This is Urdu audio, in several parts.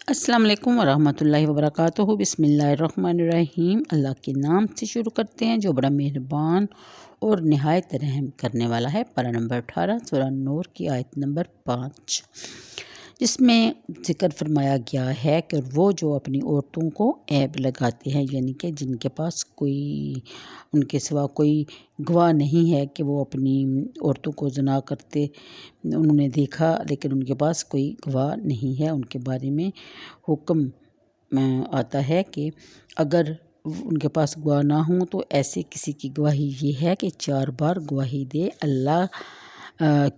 السلام علیکم ورحمۃ اللہ وبرکاتہ۔ بسم اللہ الرحمن الرحیم۔ اللہ کے نام سے شروع کرتے ہیں جو بڑا مہربان اور نہایت رحم کرنے والا ہے۔ پارہ نمبر 18 سورہ نور کی آیت نمبر 5، جس میں ذکر فرمایا گیا ہے کہ وہ جو اپنی عورتوں کو عیب لگاتے ہیں، یعنی کہ جن کے پاس ان کے سوا کوئی گواہ نہیں ہے کہ وہ اپنی عورتوں کو زنا کرتے انہوں نے دیکھا، لیکن ان کے پاس کوئی گواہ نہیں ہے، ان کے بارے میں حکم آتا ہے کہ اگر ان کے پاس گواہ نہ ہوں تو ایسے کسی کی گواہی یہ ہے کہ 4 بار گواہی دے اللہ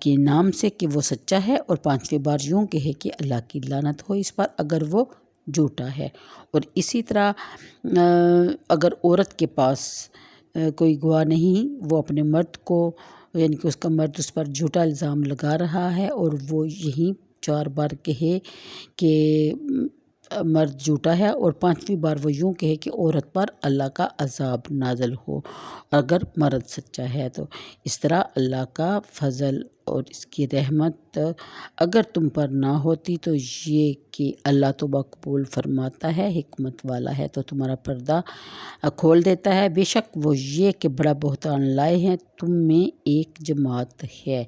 کے نام سے کہ وہ سچا ہے، اور 5ویں بار یوں کہے کہ اللہ کی لعنت ہو اس پر اگر وہ جھوٹا ہے۔ اور اسی طرح اگر عورت کے پاس کوئی گواہ نہیں، وہ اپنے مرد کو، یعنی کہ اس کا مرد اس پر جھوٹا الزام لگا رہا ہے اور وہ یہی 4 بار کہے کہ مرد جھوٹا ہے، اور 5ویں بار وہ یوں کہے کہ عورت پر اللہ کا عذاب نازل ہو اگر مرد سچا ہے، تو اس طرح اللہ کا فضل اور اس کی رحمت اگر تم پر نہ ہوتی تو یہ کہ اللہ توبہ قبول فرماتا ہے، حکمت والا ہے، تو تمہارا پردہ کھول دیتا ہے۔ بے شک وہ یہ کہ بڑا بہتان لائے ہیں، تم میں ایک جماعت ہے۔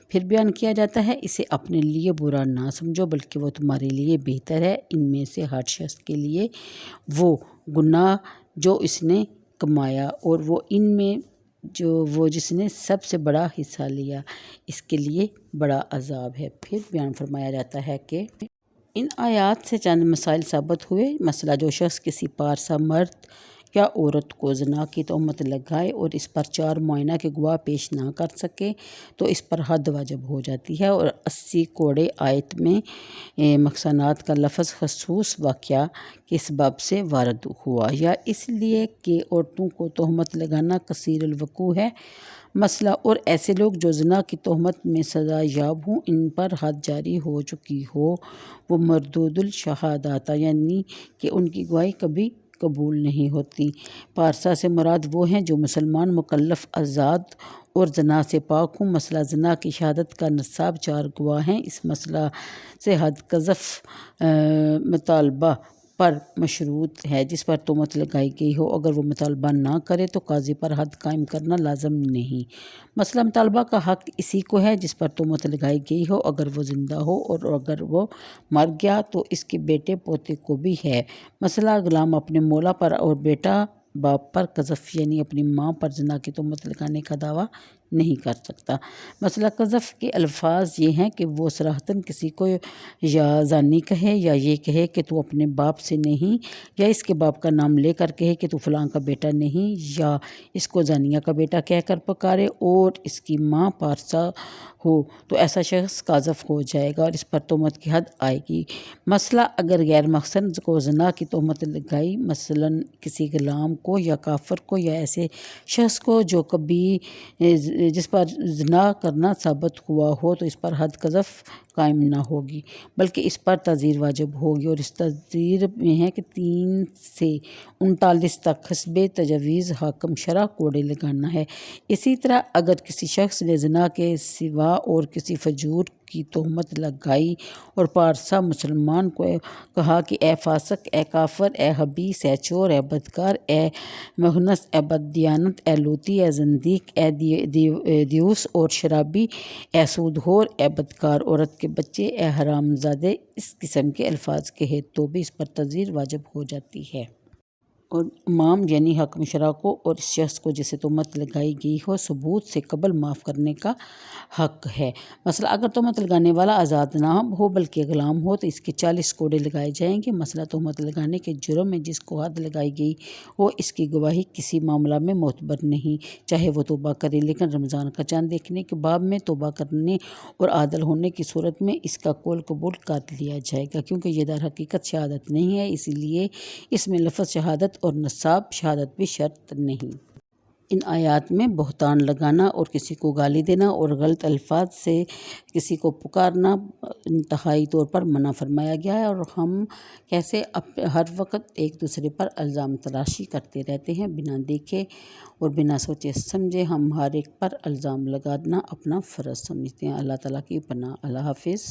پھر بیان کیا جاتا ہے اسے اپنے لیے برا نہ سمجھو بلکہ وہ تمہارے لیے بہتر ہے۔ ان میں سے ہر شخص کے لیے وہ گناہ جو اس نے کمایا، اور وہ ان میں وہ جس نے سب سے بڑا حصہ لیا، اس کے لیے بڑا عذاب ہے۔ پھر بیان فرمایا جاتا ہے کہ ان آیات سے چند مسائل ثابت ہوئے۔ مسئلہ، جو شخص کسی پارسا مرد یا عورت کو زنا کی تہمت لگائے اور اس پر 4 معائنہ کے گواہ پیش نہ کر سکے تو اس پر حد واجب ہو جاتی ہے، اور 80 کوڑے آیت میں محصنات کا لفظ خصوص واقعہ کس باب سے وارد ہوا، یا اس لیے کہ عورتوں کو تہمت لگانا کثیر الوقوع ہے مسئلہ، اور ایسے لوگ جو زنا کی تہمت میں سزا یاب ہوں، ان پر حد جاری ہو چکی ہو، وہ مردود الشہادات، یعنی کہ ان کی گواہی کبھی قبول نہیں ہوتی۔ پارسا سے مراد وہ ہیں جو مسلمان مکلف آزاد اور زنا سے پاک ہوں۔ مسئلہ زنا کی شہادت کا نصاب 4 گواہ ہیں۔ اس مسئلہ سے حد قذف مطالبہ پر مشروط ہے جس پر تہمت لگائی گئی ہو، اگر وہ مطالبہ نہ کرے تو قاضی پر حد قائم کرنا لازم نہیں۔ مسئلہ مطالبہ کا حق اسی کو ہے جس پر تہمت لگائی گئی ہو، اگر وہ زندہ ہو، اور اگر وہ مر گیا تو اس کے بیٹے پوتے کو بھی ہے۔ مسئلہ غلام اپنے مولا پر اور بیٹا باپ پر قذف، یعنی اپنی ماں پر زنا کی تہمت لگانے کا دعویٰ نہیں کر سکتا۔ مسئلہ قذف کے الفاظ یہ ہیں کہ وہ صراحتاً کسی کو یا زانی کہے، یا یہ کہے کہ تو اپنے باپ سے نہیں، یا اس کے باپ کا نام لے کر کہے کہ تو فلاں کا بیٹا نہیں، یا اس کو زانیہ کا بیٹا کہہ کر پکارے اور اس کی ماں پارسا ہو، تو ایسا شخص قاذف ہو جائے گا اور اس پر تہمت کی حد آئے گی۔ مسئلہ، اگر غیر محصن کو زنا کی تہمت لگائی، مثلاً کسی غلام کو یا کافر کو یا ایسے شخص کو جو کبھی جس پر زنا کرنا ثابت ہوا ہو، تو اس پر حد قذف قائم نہ ہوگی بلکہ اس پر تعزیر واجب ہوگی، اور اس تعزیر میں ہے کہ 3 سے 39 تک حسب تجویز حاکم شرع کوڑے لگانا ہے۔ اسی طرح اگر کسی شخص نے زنا کے سوا اور کسی فجور کی تہمت لگائی اور پارسا مسلمان کو کہا کہ اے فاسق، اے کافر، اے خبیث، اے چور، اے بدکار، اے مخنث، اے بددیانت، اے لوطی، اے زندیق، اے دیوس اور شرابی، اے سود خور، اے بدکار عورت کے بچے، اے حرام زادے، اس قسم کے الفاظ کہے تو بھی اس پر تعزیر واجب ہو جاتی ہے۔ اور امام یعنی حاکم شرع کو اور اس شخص کو جسے تہمت لگائی گئی ہو ثبوت سے قبل معاف کرنے کا حق ہے۔ مسئلہ، اگر تہمت لگانے والا آزاد نہ ہو بلکہ غلام ہو تو اس کے 40 کوڑے لگائے جائیں گے۔ مسئلہ، تہمت لگانے کے جرم میں جس کو حد لگائی گئی ہو اس کی گواہی کسی معاملہ میں معتبر نہیں، چاہے وہ توبہ کرے، لیکن رمضان کا چاند دیکھنے کے باب میں توبہ کرنے اور عادل ہونے کی صورت میں اس کا قول قبول کر لیا جائے گا، کیونکہ یہ در حقیقت شہادت نہیں ہے، اسی لیے اس میں لفظ شہادت اور نصاب شہادت بھی شرط نہیں۔ ان آیات میں بہتان لگانا اور کسی کو گالی دینا اور غلط الفاظ سے کسی کو پکارنا انتہائی طور پر منع فرمایا گیا ہے، اور ہم کیسے ہر وقت ایک دوسرے پر الزام تراشی کرتے رہتے ہیں بنا دیکھے اور بنا سوچے سمجھے، ہم ہر ایک پر الزام لگانا اپنا فرض سمجھتے ہیں۔ اللہ تعالیٰ کی پناہ۔ اللہ حافظ۔